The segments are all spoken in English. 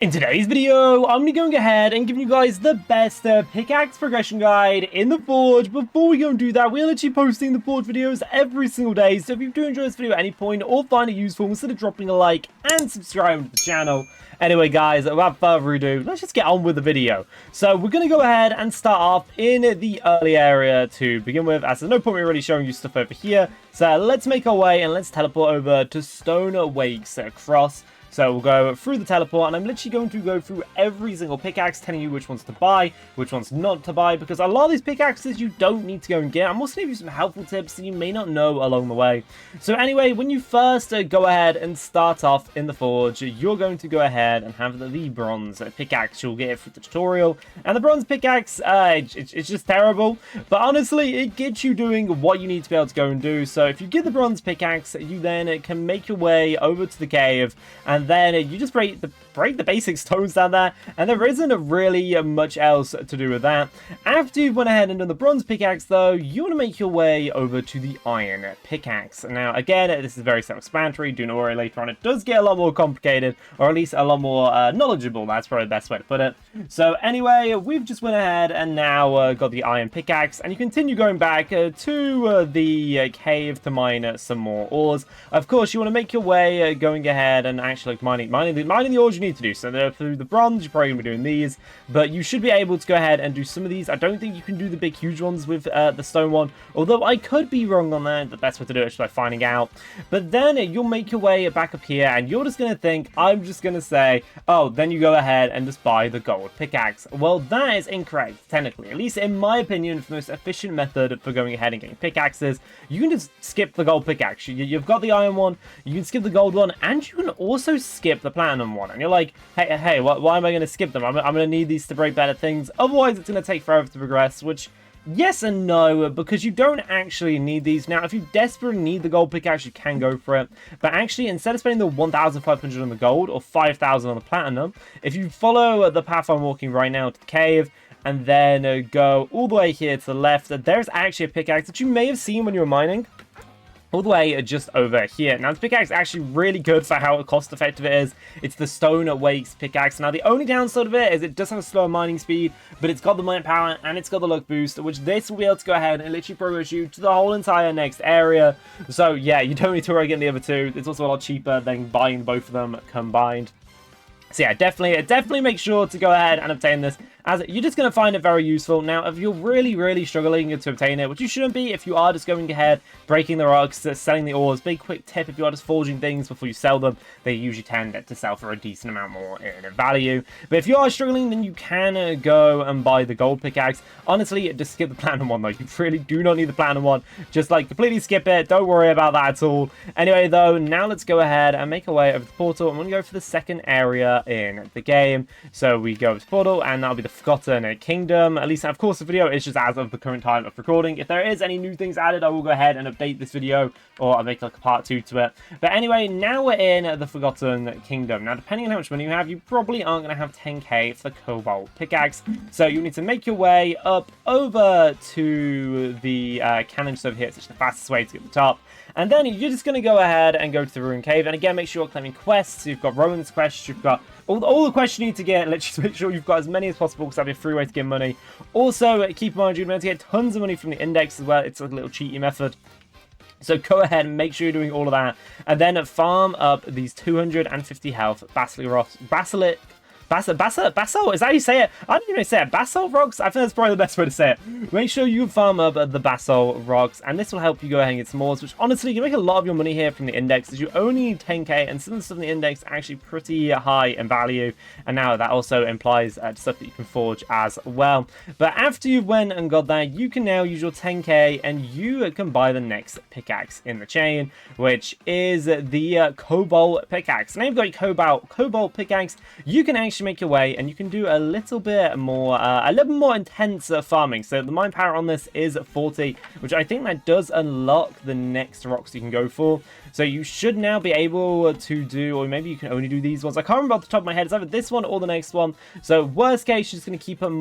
In today's video, I'm going to be going ahead and giving you guys the best pickaxe progression guide in the Forge. Before we go and do that, we're literally posting the Forge videos every single day. So if you do enjoy this video at any point or find it useful, consider dropping a like and subscribing to the channel. Anyway, guys, without further ado, let's just get on with the video. So we're going to go ahead and start off in the early area to begin with, as there's no point in really showing you stuff over here. So let's make our way and let's teleport over to Stone Wakes Cross. So we'll go through the teleport, and I'm literally going to go through every single pickaxe, telling you which ones to buy, which ones not to buy, because a lot of these pickaxes you don't need to go and get. I'm also going to give you some helpful tips that you may not know along the way. So anyway, when you first go ahead and start off in the Forge, you're going to go ahead and have the bronze pickaxe. You'll get it through the tutorial, and the bronze pickaxe, it's just terrible, but honestly, it gets you doing what you need to be able to go and do. So if you get the bronze pickaxe, you then can make your way over to the cave, and then you just break the basic stones down there, and there isn't really much else to do with that. After you've went ahead and done the bronze pickaxe, though, you want to make your way over to the iron pickaxe. Now, again, this is very self-explanatory. Do not worry, later on it does get a lot more complicated, or at least a lot more knowledgeable. That's probably the best way to put it. So anyway, we've just went ahead and now got the iron pickaxe, and you continue going back to the cave to mine some more ores. Of course, you want to make your way going ahead and actually mining the ores you need to do. So through the bronze, you're probably going to be doing these, but you should be able to go ahead and do some of these. I don't think you can do the big huge ones with the stone one, although I could be wrong on that. The best way to do it is by finding out. But then you'll make your way back up here, and you're just going to think, I'm just going to say, oh, then you go ahead and just buy the gold pickaxe. Well, that is incorrect, technically. At least in my opinion, the most efficient method for going ahead and getting pickaxes, you can just skip the gold pickaxe. You've got the iron one, you can skip the gold one, and you can also skip the platinum one. And you're like, hey, why am I going to skip them? I'm going to need these to break better things. Otherwise, it's going to take forever to progress, which, yes and no, because you don't actually need these. Now, if you desperately need the gold pickaxe, you can go for it. But actually, instead of spending the 1,500 on the gold or 5,000 on the platinum, if you follow the path I'm walking right now to the cave, and then go all the way here to the left, there's actually a pickaxe that you may have seen when you were mining. All the way just over here. Now, this pickaxe is actually really good for how cost effective it is. It's the Stone Wakes pickaxe. Now, the only downside of it is it does have a slower mining speed, but it's got the mine power and it's got the luck boost, which this will be able to go ahead and literally progress you to the whole entire next area. So yeah, you don't need to worry getting the other two. It's also a lot cheaper than buying both of them combined. So yeah, definitely make sure to go ahead and obtain this, as you're just going to find it very useful. Now, if you're really struggling to obtain it, which you shouldn't be if you are just going ahead, breaking the rocks, selling the ores, big quick tip, if you are just forging things before you sell them, they usually tend to sell for a decent amount more in value. But if you are struggling, then you can go and buy the gold pickaxe. Honestly, just skip the platinum one, though. You really do not need the platinum one. Just, like, completely skip it. Don't worry about that at all. Anyway, though, now let's go ahead and make our way over the portal. I'm going to go for the second area in the game. So we go over the portal, and that'll be the Forgotten Kingdom. At least, of course, the video is just as of the current time of recording. If there is any new things added, I will go ahead and update this video, or I'll make like a part 2 to it. But anyway, now we're in the Forgotten Kingdom. Now, depending on how much money you have, you probably aren't going to have 10k for the Cobalt Pickaxe. So you need to make your way up over to the cannons over here. It's the fastest way to get to the top. And then you're just going to go ahead and go to the Ruin Cave. And again, make sure you're claiming quests. You've got Rowan's quests. You've got all the quests you need to get. Let's just make sure you've got as many as possible, because that'll be a free way to get money. Also, keep in mind, you're going to get tons of money from the index as well. It's a little cheaty method. So go ahead and make sure you're doing all of that. And then farm up these 250 health Basalt? Is that how you say it? I don't even know how to say it. Basalt rocks? I think that's probably the best way to say it. Make sure you farm up the basalt rocks, and this will help you go ahead and get some more, which honestly, you can make a lot of your money here from the index, as you only need 10k, and some of the stuff in the index are actually pretty high in value. And now that also implies stuff that you can forge as well. But after you've went and got that, you can now use your 10k, and you can buy the next pickaxe in the chain, which is the Cobalt Pickaxe. Now you've got your Cobalt Pickaxe, you can actually make your way, and you can do a little bit more intense farming. So the mine power on this is 40, which I think that does unlock the next rocks you can go for. So you should now be able to do, or maybe you can only do these ones. I can't remember off the top of my head. It's either this one or the next one. So worst case, you're just going to keep on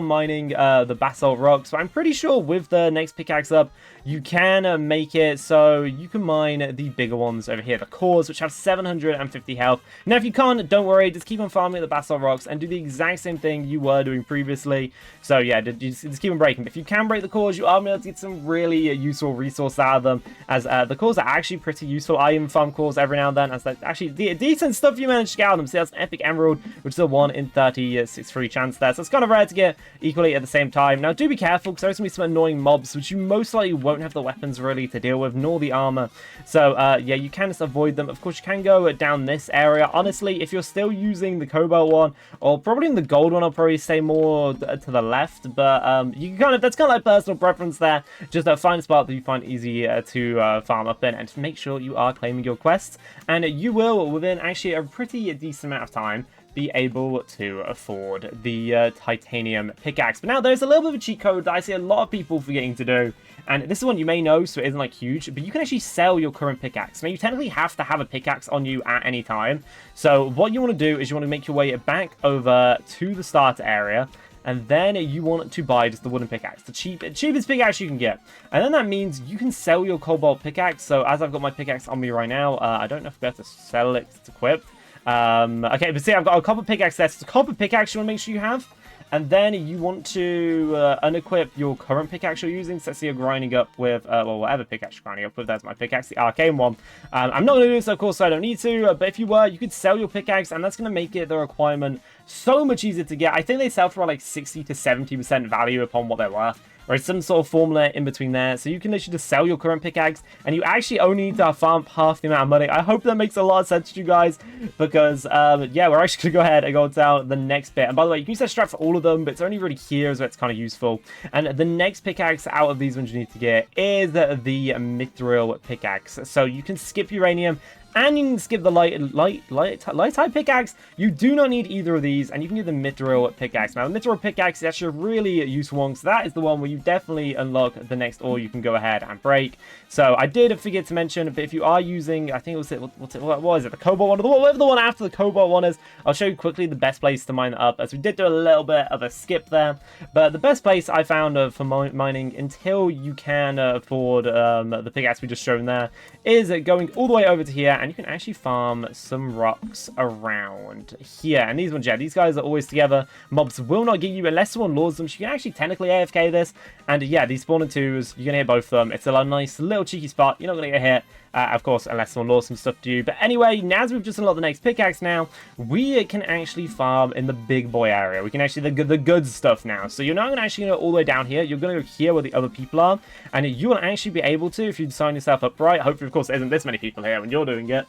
mining the basalt rocks. But I'm pretty sure with the next pickaxe up, you can make it so you can mine the bigger ones over here, the cores, which have 750 health. Now, if you can't, don't worry. Just keep on farming activate the basalt rocks, and do the exact same thing you were doing previously. So yeah, just keep on breaking. If you can break the cores, you are able to get some really useful resource out of them, as the cores are actually pretty useful. I even farm cores every now and then, as that's actually decent stuff you manage to get out of them. See, that's an epic emerald, which is a 1 in 30 6 free chance there, so it's kind of rare to get equally at the same time. Now do be careful, because there's going to be some annoying mobs which you most likely won't have the weapons really to deal with, nor the armor. So yeah, you can just avoid them. Of course, you can go down this area. Honestly, if you're still using the cobalt one, or probably in the gold one, I'll probably say more to the left, but you can that's kind of like personal preference there. Just find a spot that you find easy to farm up in, and to make sure you are claiming your quests, and you will, within actually a pretty decent amount of time, be able to afford the titanium pickaxe. But now there's a little bit of a cheat code that I see a lot of people forgetting to do, and this is one you may know, so it isn't like huge, but you can actually sell your current pickaxe. Now you technically have to have a pickaxe on you at any time, so what you want to do is you want to make your way back over to the starter area, and then you want to buy just the wooden pickaxe, the cheapest pickaxe you can get. And then that means you can sell your cobalt pickaxe. So as I've got my pickaxe on me right now, I don't know if I have to sell it to equip. Okay, but see, I've got a copper pickaxe there. So it's a copper pickaxe you want to make sure you have. And then you want to unequip your current pickaxe you're using. So let's say you're grinding up with, well, whatever pickaxe you're grinding up with. There's my pickaxe, the arcane one. I'm not going to do this, of course, so I don't need to. But if you were, you could sell your pickaxe, and that's going to make it the requirement so much easier to get. I think they sell for like 60 to 70% value upon what they're worth. Or some sort of formula in between there. So you can literally just sell your current pickaxe, and you actually only need to farm half the amount of money. I hope that makes a lot of sense to you guys, because yeah, we're actually going to go ahead and go down the next bit. And by the way, you can use that strat for all of them, but it's only really here so it's kind of useful. And the next pickaxe out of these ones you need to get is the mithril pickaxe. So you can skip uranium, and you can skip the light type pickaxe. You do not need either of these, and you can do the mithril pickaxe. Now, the mithril pickaxe is actually a really useful one, so that is the one where you definitely unlock the next ore you can go ahead and break. So I did forget to mention, but if you are using, I think it was what is it, the cobalt one, or whatever the one after the cobalt one is, I'll show you quickly the best place to mine it up, as we did do a little bit of a skip there. But the best place I found for mining until you can afford the pickaxe we just shown there is going all the way over to here, and you can actually farm some rocks around here. And these ones, yeah, these guys are always together. Mobs will not get you unless someone lures them, so you can actually technically AFK this. And yeah, these spawn in twos, you're gonna hit both of them. It's a nice little cheeky spot. You're not gonna get hit, of course, unless someone lures some stuff to you. But anyway, now as we've just unlocked the next pickaxe now, we can actually farm in the big boy area. We can actually, the good stuff now. So you're not gonna actually go all the way down here. You're gonna go here where the other people are, and you will actually be able to, if you sign yourself up right, hopefully, of course, there isn't this many people here when you're doing it,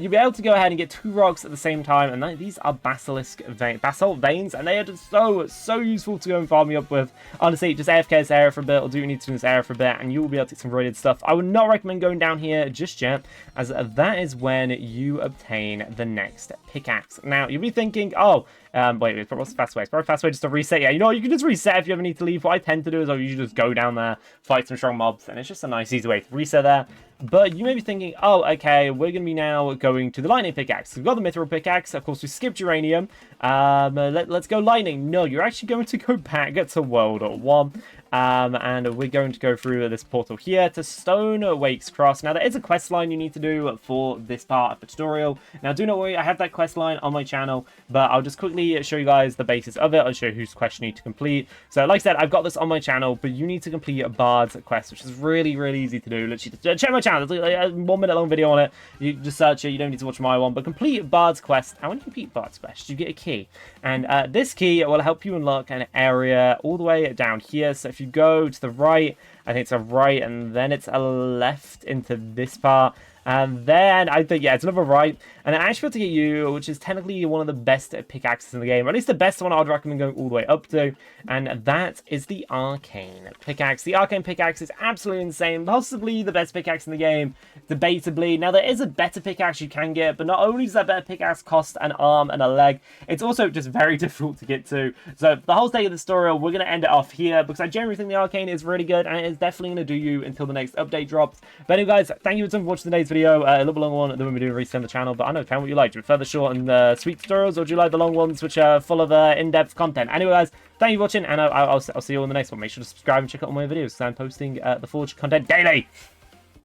you'll be able to go ahead and get 2 rocks at the same time, and these are basalt veins, and they are just so useful to go and farm me up with. Honestly, just AFK this area for a bit, or do what you need to do in this area for a bit, and you will be able to get some rated stuff. I would not recommend going down here just yet, as that is when you obtain the next pickaxe. Now, you'll be thinking, oh, wait, it's probably the fast way. It's probably the fast way just to reset. Yeah, you know what? You can just reset if you ever need to leave. What I tend to do is I usually just go down there, fight some strong mobs, and it's just a nice, easy way to reset there. But you may be thinking, oh, okay, we're going to be now going to the lightning pickaxe. We've got the mithril pickaxe. Of course, we skipped uranium. Let's go lightning. No, you're actually going to go back to World 1. And we're going to go through this portal here to Stone Wakes Cross. Now, there is a quest line you need to do for this part of the tutorial. Now, do not worry, I have that quest line on my channel, but I'll just quickly show you guys the basis of it. I'll show you whose quest you need to complete. So, like I said, I've got this on my channel, but you need to complete a Bard's quest, which is really, really easy to do. Literally, just check my channel. There's like a 1 minute long video on it. You just search it. You don't need to watch my one, but complete Bard's quest. And when you complete Bard's quest, you get a key. And this key will help you unlock an area all the way down here. So, if you go to the right, I think it's a right, and then it's a left into this part, and then I think, yeah, it's another right, and I actually want to get you, which is technically one of the best pickaxes in the game, or at least the best one I'd recommend going all the way up to, and that is the arcane pickaxe. The arcane pickaxe is absolutely insane, possibly the best pickaxe in the game, debatably. Now, there is a better pickaxe you can get, but not only does that better pickaxe cost an arm and a leg, it's also just very difficult to get to. So the whole state of the story, we're going to end it off here, because I generally think the arcane is really good, and it is definitely going to do you until the next update drops. But anyway, guys, thank you so much for watching today's video. A little bit long one than we're doing recently on the channel, but I know, tell me what you like. Do you prefer the short and sweet tutorials, or do you like the long ones which are full of in-depth content? Anyway, guys, thank you for watching, and I'll see you all in the next one. Make sure to subscribe and check out all my videos, because I'm posting the Forge content daily.